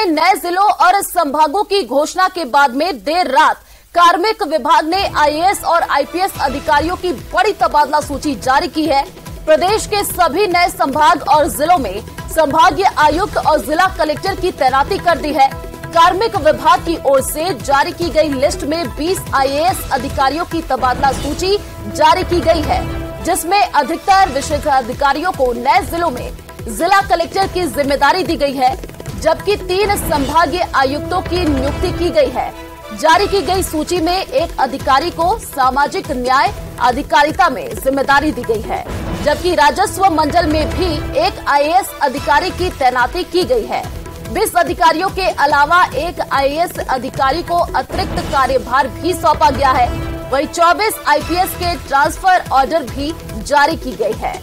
नए जिलों और संभागों की घोषणा के बाद में देर रात कार्मिक विभाग ने आईएएस और आईपीएस अधिकारियों की बड़ी तबादला सूची जारी की है। प्रदेश के सभी नए संभाग और जिलों में संभागीय आयुक्त और जिला कलेक्टर की तैनाती कर दी है। कार्मिक विभाग की ओर से जारी की गई लिस्ट में 20 आईएएस अधिकारियों की तबादला सूची जारी की गई है, जिसमें अधिकतर विशेष अधिकारियों को नए जिलों में जिला कलेक्टर की जिम्मेदारी दी गई है, जबकि 3 संभागीय आयुक्तों की नियुक्ति की गई है। जारी की गई सूची में एक अधिकारी को सामाजिक न्याय अधिकारिता में जिम्मेदारी दी गई है, जबकि राजस्व मंडल में भी एक आईएएस अधिकारी की तैनाती की गई है। 20 अधिकारियों के अलावा एक आईएएस अधिकारी को अतिरिक्त कार्यभार भी सौंपा गया है। वहीं 24 आईपीएस के ट्रांसफर ऑर्डर भी जारी की गई है।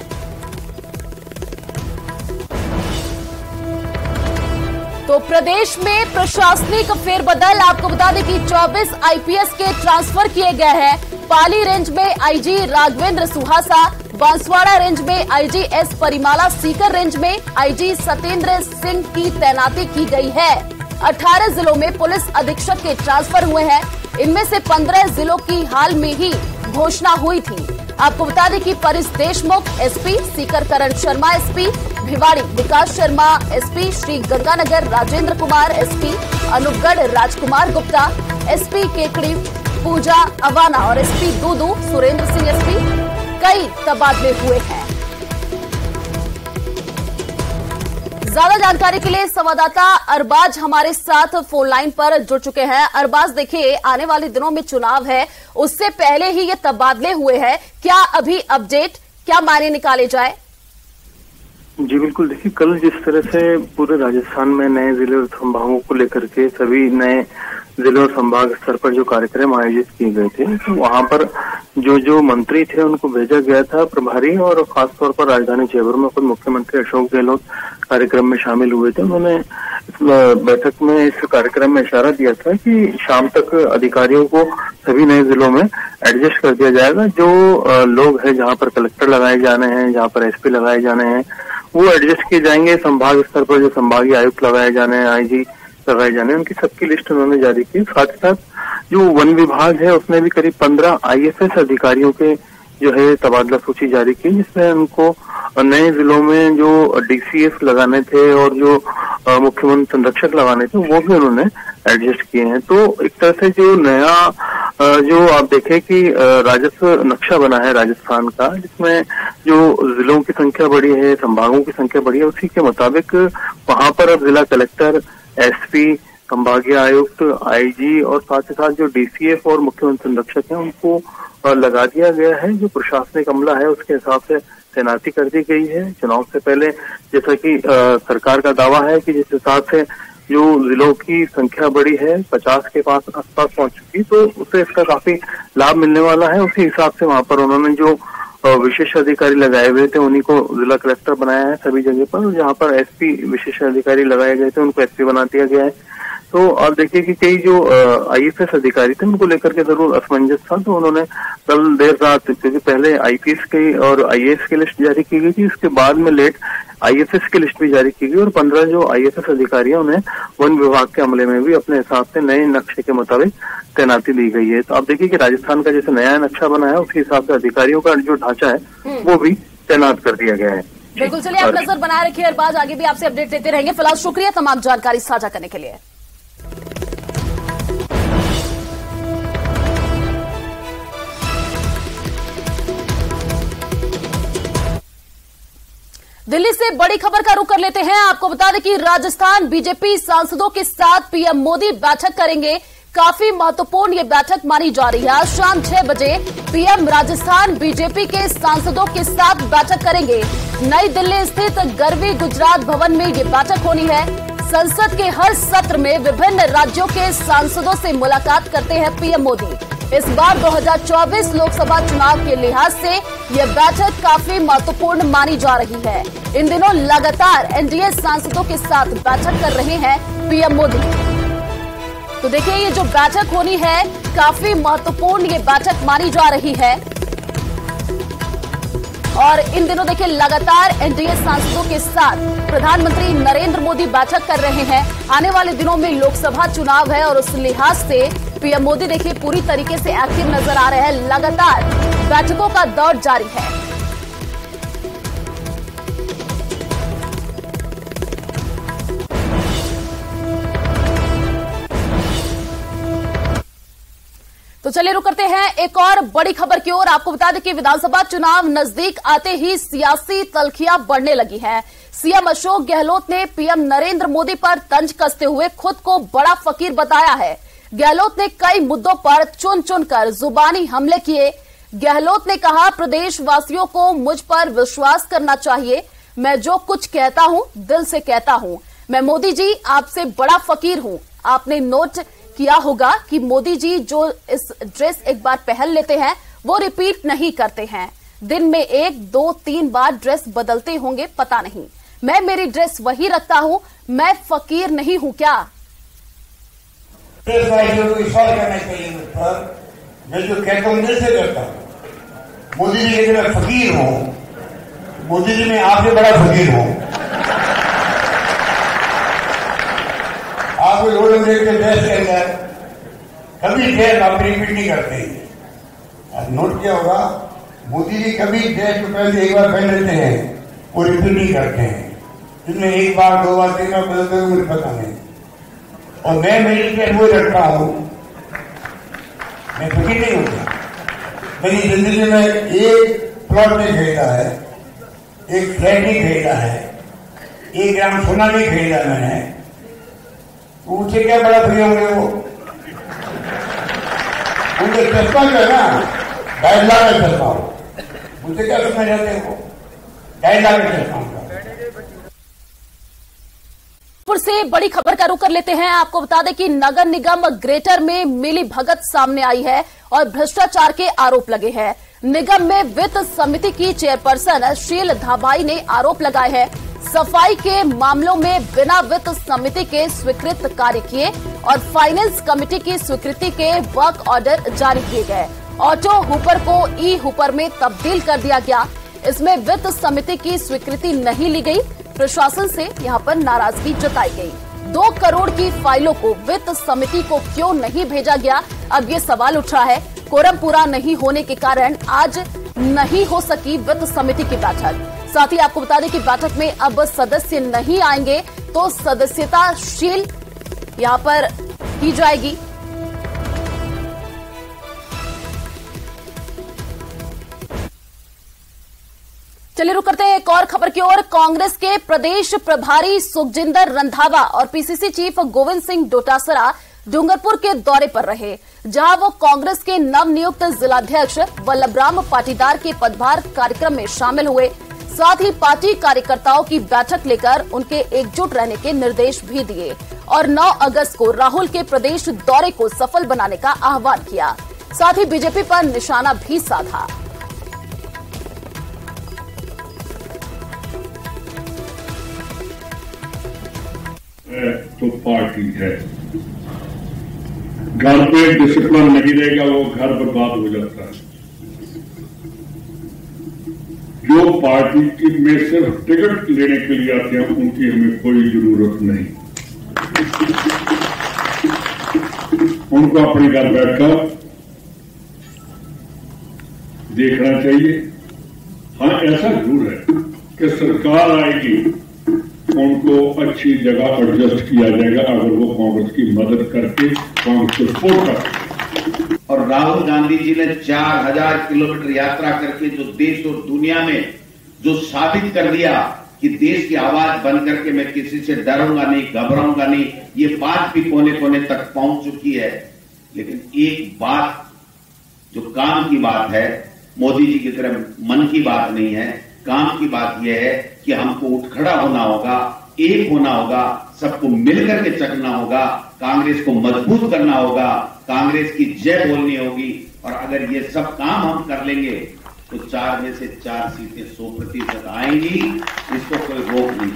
तो प्रदेश में प्रशासनिक फेरबदल, आपको बता दें कि 24 आईपीएस के ट्रांसफर किए गए हैं। पाली रेंज में आईजी राघवेंद्र सुहासा, बांसवाड़ा रेंज में IG S Parimala, Sikar range में आईजी सत्येंद्र सिंह की तैनाती की गई है। 18 जिलों में पुलिस अधीक्षक के ट्रांसफर हुए हैं। इनमें से 15 जिलों की हाल में ही घोषणा हुई थी। आपको बता दें कि परेश देशमुख एसपी, सीकर करण शर्मा एसपी, भिवाड़ी विकास Sharma SP, Shri Ganganagar Rajendra Kumar SP, Anupgarh Rajkumar Gupta SP, Kekri पूजा अवाना और एसपी दूदू सुरेंद्र सिंह एसपी, कई तबादले हुए हैं। ज्यादा जानकारी के लिए संवाददाता अरबाज हमारे साथ फोन लाइन पर जुड़ चुके हैं। अरबाज, देखिए आने वाले दिनों में चुनाव है, उससे पहले ही ये तबादले हुए हैं, क्या अभी अपडेट, क्या मायने निकाले जाए? जी बिल्कुल, देखिए कल जिस तरह से पूरे राजस्थान में नए जिले और संभागों को लेकर के सभी नए जिले और संभाग स्तर पर जो कार्यक्रम आयोजित किए गए थे, तो वहां पर जो मंत्री थे उनको भेजा गया था प्रभारी, और खासतौर पर राजधानी जयपुर में खुद मुख्यमंत्री अशोक गहलोत कार्यक्रम में शामिल हुए थे। उन्होंने इस बैठक में इस कार्यक्रम में इशारा दिया था कि शाम तक अधिकारियों को सभी नए जिलों में एडजस्ट कर दिया जाएगा। जो लोग हैं जहां पर कलेक्टर लगाए जाने हैं, जहां पर एसपी लगाए जाने हैं, वो एडजस्ट किए जाएंगे। संभाग स्तर पर जो संभागीय आयुक्त लगाए जाने हैं, आईजी लगाए जाने हैं, उनकी सबकी लिस्ट उन्होंने जारी की। साथ ही साथ जो वन विभाग है उसने भी करीब 15 आईएफएस अधिकारियों के जो है तबादला सूची जारी की, जिसमें उनको नए जिलों में जो डीसीएस लगाने थे और जो मुख्यमंत्री संरक्षक लगाने थे वो भी उन्होंने एडजस्ट किए हैं। तो एक तरह से जो नया जो आप देखें कि राजस्व नक्शा बना है राजस्थान का, जिसमें जो जिलों की संख्या बढ़ी है, संभागों की संख्या बढ़ी है, उसी के मुताबिक वहां पर अब जिला कलेक्टर, एसपी, संभागीय आयुक्त, आईजी और साथ ही साथ जो डीसीएफ और मुख्यमंत्री संरक्षक हैं उनको लगा दिया गया है। जो प्रशासनिक अमला है उसके हिसाब से तैनाती कर दी गई है। चुनाव से पहले जैसा कि सरकार का दावा है कि जिस हिसाब से जो जिलों की संख्या बढ़ी है 50 के आसपास पहुंच चुकी, तो उससे इसका काफी लाभ मिलने वाला है। उसी हिसाब से वहां पर उन्होंने जो विशेष अधिकारी लगाए हुए थे उन्हीं को जिला कलेक्टर बनाया है सभी जगह पर। जहां पर एसपी विशेष अधिकारी लगाए गए थे उनको एसपी बना दिया गया है। तो आप देखिए कि कई जो आईएफएस अधिकारी थे उनको लेकर के जरूर असमंजस था, तो उन्होंने कल देर रात, क्योंकि पहले आईपीएस की और आईएएस की लिस्ट जारी की गई थी, इसके बाद में लेट आईएफएस की लिस्ट भी जारी की गई और 15 जो आईएफएस अधिकारी हैं उन्हें वन विभाग के अमले में भी अपने हिसाब से नए नक्शे के मुताबिक तैनाती दी गई है। तो आप देखिए कि राजस्थान का जैसे नया नक्शा बना है उसके हिसाब से अधिकारियों का जो ढांचा है वो भी तैनात कर दिया गया है। बिल्कुल, चलिए आप नजर बनाए रखिए अरबाज, आगे भी आपसे अपडेट लेते रहेंगे। फिलहाल शुक्रिया तमाम जानकारी साझा करने के लिए। दिल्ली से बड़ी खबर का रुख कर लेते हैं। आपको बता दें कि राजस्थान बीजेपी सांसदों के साथ पीएम मोदी बैठक करेंगे। काफी महत्वपूर्ण ये बैठक मानी जा रही है। आज शाम 6 बजे पीएम राजस्थान बीजेपी के सांसदों के साथ बैठक करेंगे। नई दिल्ली स्थित गरवी गुजरात भवन में ये बैठक होनी है। संसद के हर सत्र में विभिन्न राज्यों के सांसदों से मुलाकात करते हैं पीएम मोदी। इस बार 2024 लोकसभा चुनाव के लिहाज से यह बैठक काफी महत्वपूर्ण मानी जा रही है। इन दिनों लगातार एनडीए सांसदों के साथ बैठक कर रहे हैं पीएम मोदी। तो देखिए ये जो बैठक होनी है काफी महत्वपूर्ण ये बैठक मानी जा रही है। और इन दिनों देखिए लगातार एनडीए सांसदों के साथ प्रधानमंत्री नरेंद्र मोदी बैठक कर रहे हैं। आने वाले दिनों में लोकसभा चुनाव है और उस लिहाज से पीएम मोदी देखिए पूरी तरीके से एक्टिव नजर आ रहे हैं। लगातार बैठकों का दौर जारी है। तो चलिए रुक करते हैं एक और बड़ी खबर की ओर। आपको बता दें कि विधानसभा चुनाव नजदीक आते ही सियासी तल्खियां बढ़ने लगी हैं। सीएम अशोक गहलोत ने पीएम नरेंद्र मोदी पर तंज कसते हुए खुद को बड़ा फकीर बताया है। गहलोत ने कई मुद्दों पर चुन चुनकर जुबानी हमले किए। गहलोत ने कहा, प्रदेशवासियों को मुझ पर विश्वास करना चाहिए। मैं जो कुछ कहता हूं दिल से कहता हूं। मैं मोदी जी आपसे बड़ा फकीर हूं। आपने नोट किया होगा कि मोदी जी जो इस ड्रेस एक बार पहन लेते हैं वो रिपीट नहीं करते हैं। दिन में 1, 2, 3 बार ड्रेस बदलते होंगे पता नहीं। मैं मेरी ड्रेस वही रखता हूं। मैं फकीर नहीं हूं क्या? विश्वास करना चाहिए मुझ पर। मैं जो कहता हूं दिल से करता हूं। मोदी जी कहते मैं फकीर हूं। मोदी जी मैं आपसे बड़ा फकीर हूं। आप लोग देखते देश के अंदर कभी ड्रेस आप रिपीट नहीं करते। आप नोट किया होगा मोदी जी कभी ड्रेस को पहले एक बार पहन लेते हैं, वो रिपीट नहीं करते हैं। जिसमें 1 बार 2 बार 3 बार बदलते हुए मुझे पता नहीं। और मैं मेरी ड्रेस वो रखता हूं। मैं फकीर नहीं होता। मेरी जिंदगी में एक प्लॉट नहीं खरीदा है, एक फ्लैट नहीं खरीदा है, 1 ग्राम सोना नहीं खरीदा मैंने। मुझे क्या बड़ा फ्री होंगे वो? उनके चश्मा जो है ना 2.5 लाख का चश्मा हो। मुझे क्या समझ जाते हैं वो 2.5 लाख का चश्मा होगा। से बड़ी खबर का रुख कर लेते हैं। आपको बता दें कि नगर निगम ग्रेटर में मिली भगत सामने आई है और भ्रष्टाचार के आरोप लगे हैं। निगम में वित्त समिति की चेयरपर्सन शील धाबाई ने आरोप लगाए हैं। सफाई के मामलों में बिना वित्त समिति के स्वीकृत कार्य किए और फाइनेंस कमेटी की स्वीकृति के वर्क ऑर्डर जारी किए गए। ऑटो हुपर को ई हुपर में तब्दील कर दिया गया। इसमें वित्त समिति की स्वीकृति नहीं ली गई। प्रशासन से यहां पर नाराजगी जताई गई। 2 करोड़ की फाइलों को वित्त समिति को क्यों नहीं भेजा गया, अब ये सवाल उठ रहा है। कोरम पूरा नहीं होने के कारण आज नहीं हो सकी वित्त समिति की बैठक। साथ ही आपको बता दें कि बैठक में अब सदस्य नहीं आएंगे तो सदस्यताशील यहां पर की जाएगी। चलिए रुक करते हैं एक और खबर की ओर। कांग्रेस के प्रदेश प्रभारी सुखजिंदर रंधावा और पीसीसी चीफ गोविंद सिंह डोटासरा डूंगरपुर के दौरे पर रहे, जहां वो कांग्रेस के नवनियुक्त जिलाध्यक्ष वल्लभराम पाटीदार के पदभार कार्यक्रम में शामिल हुए। साथ ही पार्टी कार्यकर्ताओं की बैठक लेकर उनके एकजुट रहने के निर्देश भी दिए और 9 अगस्त को राहुल के प्रदेश दौरे को सफल बनाने का आह्वान किया। साथ ही बीजेपी पर निशाना भी साधा। तो पार्टी है, घर पे डिसिप्लिन नहीं रहेगा वो घर बर्बाद हो जाता है। जो पार्टी में सिर्फ टिकट लेने के लिए आते हैं उनकी हमें कोई जरूरत नहीं। उनको अपने घर बैठकर देखना चाहिए। हाँ, ऐसा जरूर है कि सरकार आएगी, उनको अच्छी जगह एडजस्ट किया जाएगा अगर वो कांग्रेस की मदद करके कांग्रेस को सपोर्ट करते। और राहुल गांधी जी ने 4000 किलोमीटर यात्रा करके जो देश और दुनिया में जो साबित कर दिया कि देश की आवाज बन करके मैं किसी से डरूंगा नहीं, घबराऊंगा नहीं, ये बात भी कोने कोने तक पहुंच चुकी है। लेकिन एक बात जो काम की बात है, मोदी जी की तरह मन की बात नहीं है, काम की बात यह है कि हमको उठ खड़ा होना होगा, एक होना होगा, सबको मिलकर के चलना होगा, कांग्रेस को मजबूत करना होगा, कांग्रेस की जय बोलनी होगी। और अगर ये सब काम हम कर लेंगे तो 4 में से 4 सीटें 100% आएंगी, इसको कोई रोक नहीं।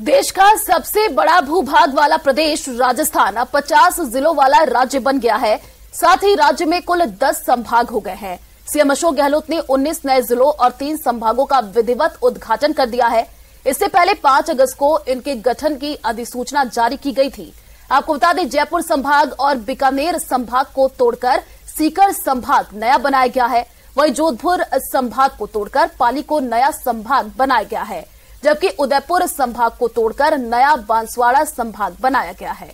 देश का सबसे बड़ा भूभाग वाला प्रदेश राजस्थान अब 50 जिलों वाला राज्य बन गया है। साथ ही राज्य में कुल 10 संभाग हो गए हैं। सीएम अशोक गहलोत ने 19 नए जिलों और 3 संभागों का विधिवत उद्घाटन कर दिया है। इससे पहले 5 अगस्त को इनके गठन की अधिसूचना जारी की गई थी। आपको बता दें, जयपुर संभाग और बीकानेर संभाग को तोड़कर सीकर संभाग नया बनाया गया है। वहीं जोधपुर संभाग को तोड़कर पाली को नया संभाग बनाया गया है, जबकि उदयपुर संभाग को तोड़कर नया बांसवाड़ा संभाग बनाया गया है।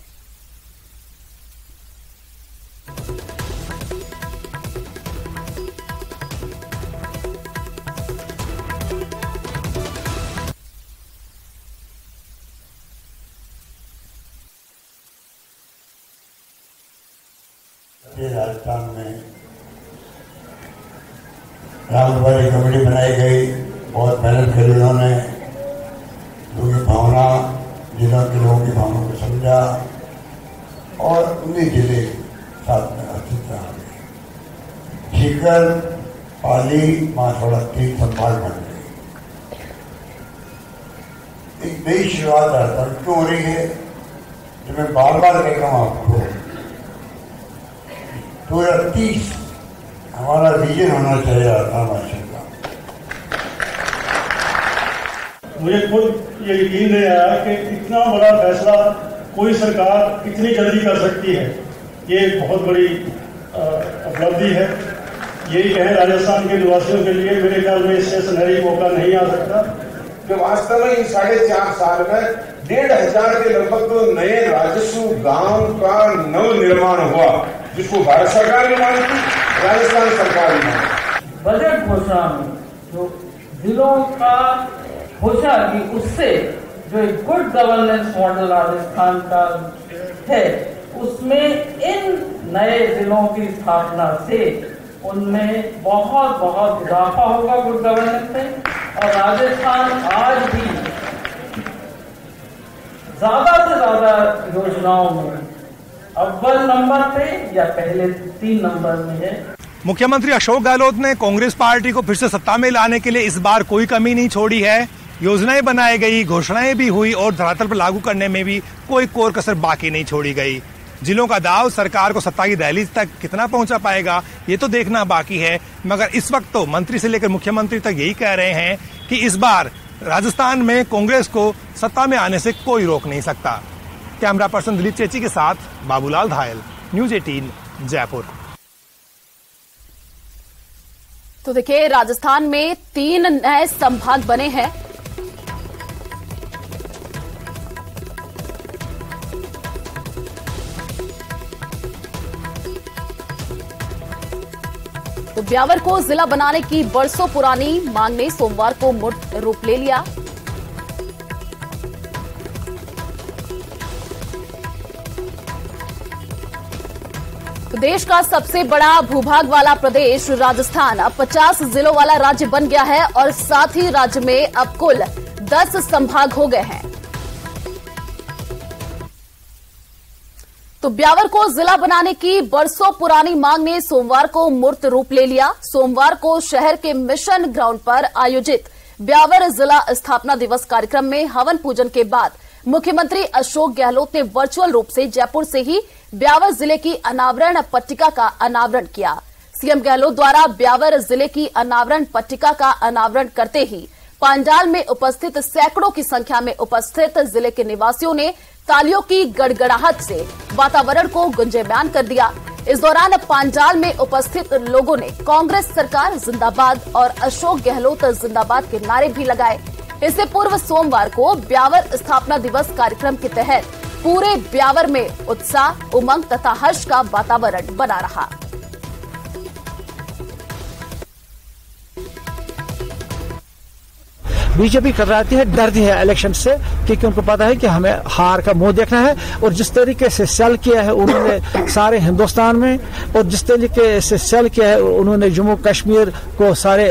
राजस्थान में रामपुरी कमेटी बनाई गई, बहुत मेहनत करी उन्होंने, लोगों की भावना, जिलों के लोगों की भावना को समझा और 19 जिले साथ में अस्तित्व आ गए। सीकर, पाली, बांसवाड़ा 3 संभाग बन गए। एक नई शुरुआत राजस्थान क्यों हो रही है, जो मैं बार बार कह रहा हूं आपको, 2030 हमारा विजन होना चाहिए राजस्थान का। मुझे खुद ये यकीन नहीं आया कि इतना बड़ा फैसला कोई सरकार इतनी जल्दी कर सकती है। ये बहुत बड़ी उपलब्धि है। यही कहें राजस्थान के निवासियों के लिए, मेरे ख्याल में इससे सुनहरी मौका नहीं आ सकता कि वास्तव में इन 4.5 साल में 1,500 के लगभग तो नए राजस्व गांव का नव निर्माण हुआ, जिसको भारत सरकार ने मानी, राजस्थान सरकार ने मानी। बजट घोषणा में जो जिलों का घोषणा की, उससे जो एक गुड गवर्नेंस मॉडल राजस्थान का है, उसमें इन नए जिलों की स्थापना से उनमें बहुत बहुत इजाफा होगा गुड गवर्नेंस में, और राजस्थान आज भी ज्यादा से ज्यादा योजनाओं में अव्वल नंबर पे या पहले 3 नंबर में है। मुख्यमंत्री अशोक गहलोत ने कांग्रेस पार्टी को फिर से सत्ता में लाने के लिए इस बार कोई कमी नहीं छोड़ी है। योजनाएं बनाई गई, घोषणाएं भी हुई और धरातल पर लागू करने में भी कोई कोर कसर बाकी नहीं छोड़ी गई। जिलों का दाव सरकार को सत्ता की दहलीज तक कितना पहुंचा पाएगा, ये तो देखना बाकी है। मगर इस वक्त तो मंत्री से लेकर मुख्यमंत्री तक यही कह रहे हैं कि इस बार राजस्थान में कांग्रेस को सत्ता में आने से कोई रोक नहीं सकता। कैमरा पर्सन दिलीप चेची के साथ बाबूलाल धायल, न्यूज 18 जयपुर। तो देखिए, राजस्थान में 3 नए संभाग बने हैं। तो ब्यावर को जिला बनाने की बरसों पुरानी मांग ने सोमवार को मूर्त रूप ले लिया। देश का सबसे बड़ा भूभाग वाला प्रदेश राजस्थान अब 50 जिलों वाला राज्य बन गया है और साथ ही राज्य में अब कुल 10 संभाग हो गए हैं। तो ब्यावर को जिला बनाने की बरसों पुरानी मांग ने सोमवार को मूर्त रूप ले लिया। सोमवार को शहर के मिशन ग्राउंड पर आयोजित ब्यावर जिला स्थापना दिवस कार्यक्रम में हवन पूजन के बाद मुख्यमंत्री अशोक गहलोत ने वर्चुअल रूप से जयपुर से ही ब्यावर जिले की अनावरण पट्टिका का अनावरण किया। सीएम गहलोत द्वारा ब्यावर जिले की अनावरण पट्टिका का अनावरण करते ही पांडाल में उपस्थित सैकड़ों की संख्या में उपस्थित जिले के निवासियों ने तालियों की गड़गड़ाहट से वातावरण को गुंजायमान कर दिया। इस दौरान पांडाल में उपस्थित लोगों ने कांग्रेस सरकार जिंदाबाद और अशोक गहलोत जिंदाबाद के नारे भी लगाए। इससे पूर्व सोमवार को ब्यावर स्थापना दिवस कार्यक्रम के तहत पूरे ब्यावर में उत्साह, उमंग तथा हर्ष का वातावरण बना रहा। बीजेपी कतराती है, डरती है इलेक्शन से, क्योंकि उनको पता है कि हमें हार का मुंह देखना है। और जिस तरीके से सेल किया है उन्होंने सारे हिंदुस्तान में, और जिस तरीके से सेल किया है उन्होंने जम्मू कश्मीर को सारे।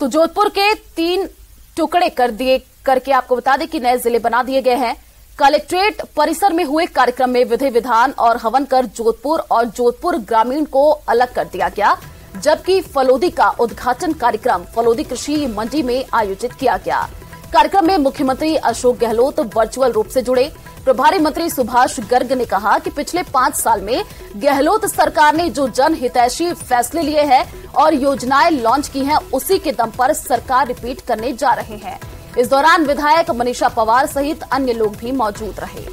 तो जोधपुर के 3 टुकड़े करके आपको बता दें कि नए जिले बना दिए गए हैं। कलेक्ट्रेट परिसर में हुए कार्यक्रम में विधि विधान और हवन कर जोधपुर और जोधपुर ग्रामीण को अलग कर दिया गया, जबकि फलोदी का उद्घाटन कार्यक्रम फलोदी कृषि मंडी में आयोजित किया गया। कार्यक्रम में मुख्यमंत्री अशोक गहलोत वर्चुअल रूप से जुड़े। प्रभारी मंत्री सुभाष गर्ग ने कहा कि पिछले 5 साल में गहलोत सरकार ने जो जनहितैषी फैसले लिए हैं और योजनाएं लॉन्च की हैं, उसी के दम पर सरकार रिपीट करने जा रहे हैं। इस दौरान विधायक मनीषा पवार सहित अन्य लोग भी मौजूद रहे।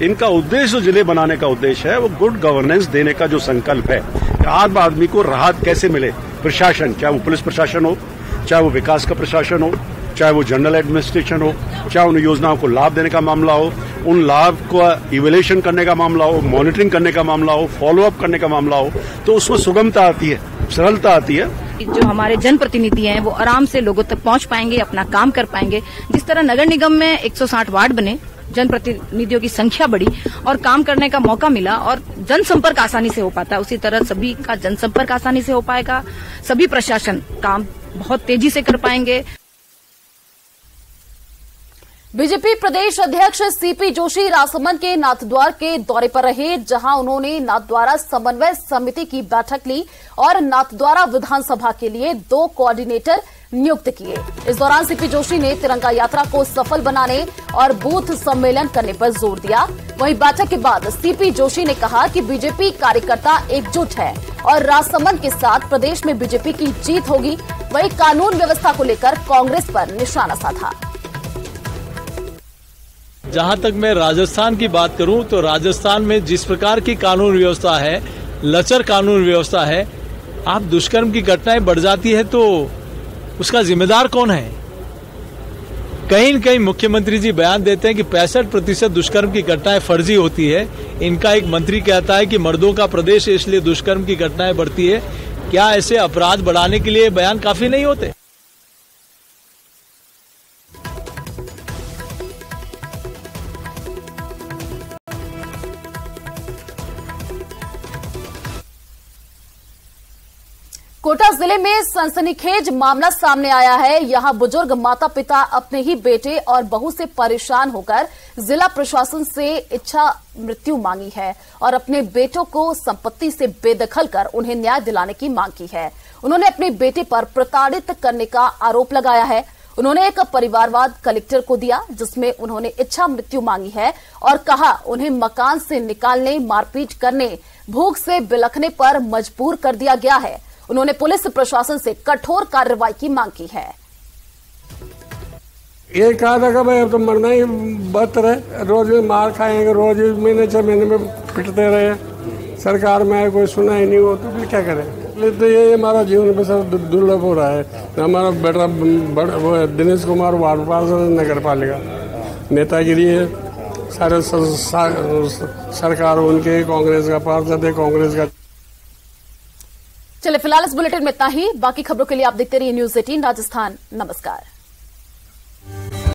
इनका उद्देश्य जो जिले बनाने का उद्देश्य है वो गुड गवर्नेंस देने का जो संकल्प है, आम आदमी को राहत कैसे मिले। प्रशासन, चाहे वो पुलिस प्रशासन हो, चाहे वो विकास का प्रशासन हो, चाहे वो जनरल एडमिनिस्ट्रेशन हो, चाहे उन योजनाओं को लाभ देने का मामला हो, उन लाभ को इवैल्यूएशन करने का मामला हो, मॉनिटरिंग करने का मामला हो, फॉलो अप करने का मामला हो, तो उसमें सुगमता आती है, सरलता आती है। जो हमारे जनप्रतिनिधि हैं वो आराम से लोगों तक पहुंच पाएंगे, अपना काम कर पाएंगे। जिस तरह नगर निगम में 160 वार्ड बने, जनप्रतिनिधियों की संख्या बढ़ी और काम करने का मौका मिला और जनसंपर्क आसानी से हो पाता है, उसी तरह सभी का जनसंपर्क आसानी से हो पाएगा। सभी प्रशासन काम बहुत तेजी से कर पाएंगे। बीजेपी प्रदेश अध्यक्ष सीपी जोशी राजसमंद के नाथद्वार के दौरे पर रहे, जहां उन्होंने नाथद्वारा समन्वय समिति की बैठक ली और नाथद्वारा विधानसभा के लिए 2 कोऑर्डिनेटर नियुक्त किए। इस दौरान सीपी जोशी ने तिरंगा यात्रा को सफल बनाने और बूथ सम्मेलन करने पर जोर दिया। वहीं बैठक के बाद सीपी जोशी ने कहा कि बीजेपी कार्यकर्ता एकजुट है और राजसमंद के साथ प्रदेश में बीजेपी की जीत होगी। वहीं कानून व्यवस्था को लेकर कांग्रेस पर निशाना साधा। जहां तक मैं राजस्थान की बात करूं तो राजस्थान में जिस प्रकार की कानून व्यवस्था है, लचर कानून व्यवस्था है, आप दुष्कर्म की घटनाएं बढ़ जाती है तो उसका जिम्मेदार कौन है? कहीं न कहीं मुख्यमंत्री जी बयान देते हैं कि 65% दुष्कर्म की घटनाएं फर्जी होती है। इनका एक मंत्री कहता है कि मर्दों का प्रदेश है इसलिए दुष्कर्म की घटनाएं बढ़ती है। क्या ऐसे अपराध बढ़ाने के लिए बयान काफी नहीं होते? कोटा जिले में सनसनीखेज मामला सामने आया है। यहां बुजुर्ग माता पिता अपने ही बेटे और बहू से परेशान होकर जिला प्रशासन से इच्छा मृत्यु मांगी है और अपने बेटों को संपत्ति से बेदखल कर उन्हें न्याय दिलाने की मांग की है। उन्होंने अपने बेटे पर प्रताड़ित करने का आरोप लगाया है। उन्होंने एक परिवारवाद कलेक्टर को दिया जिसमें उन्होंने इच्छा मृत्यु मांगी है और कहा उन्हें मकान से निकालने, मारपीट करने, भूख से बिलखने पर मजबूर कर दिया गया है। उन्होंने पुलिस प्रशासन से कठोर कार्रवाई की मांग की है। ये कहा था कि भाई अब तो मरना ही बदतर है, रोज मार खाएंगे, रोज महीने 6 महीने में पिटते रहे, सरकार में कोई सुना ही नहीं हो तो फिर क्या करें। तो ये हमारा जीवन में सब दुर्लभ हो रहा है। हमारा बेटा वो दिनेश कुमार वार्ड पार्षद नगर पालिका, नेतागिरी है, सारे सरकार उनके, कांग्रेस का पार्षद है, कांग्रेस का। चलिए फिलहाल इस बुलेटिन में इतना ही। बाकी खबरों के लिए आप देखते रहिए न्यूज़ 18 राजस्थान। नमस्कार।